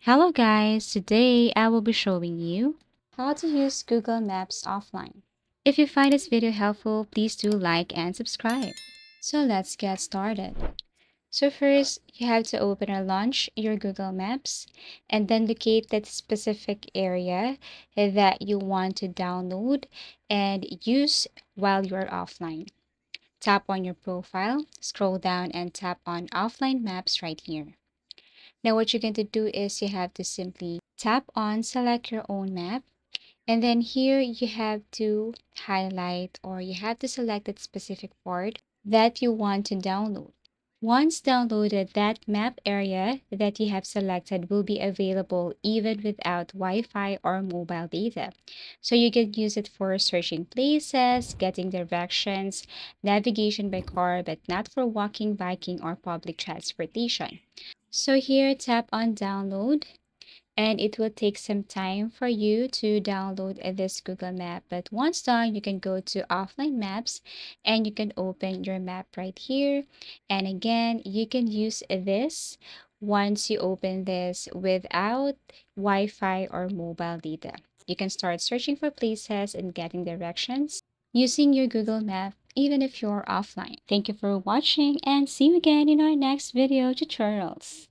Hello guys, today I will be showing you how to use Google Maps offline. If you find this video helpful, please do like and subscribe. So let's get started. So first, you have to open or launch your Google Maps and then locate that specific area that you want to download and use while you're offline. Tap on your profile, scroll down and tap on offline maps right here. Now what you're going to do is you have to simply tap on select your own map, and then here you have to highlight or you have to select that specific part that you want to download. Once downloaded, that map area that you have selected will be available even without Wi-Fi or mobile data. So you can use it for searching places, getting directions, navigation by car, but not for walking, biking, or public transportation. So here, tap on download, and it will take some time for you to download this Google map. But once done, you can go to offline maps and you can open your map right here. And again, you can use this once you open this without Wi-Fi or mobile data. You can start searching for places and getting directions using your Google map even if you're offline. Thank you for watching and see you again in our next video tutorials.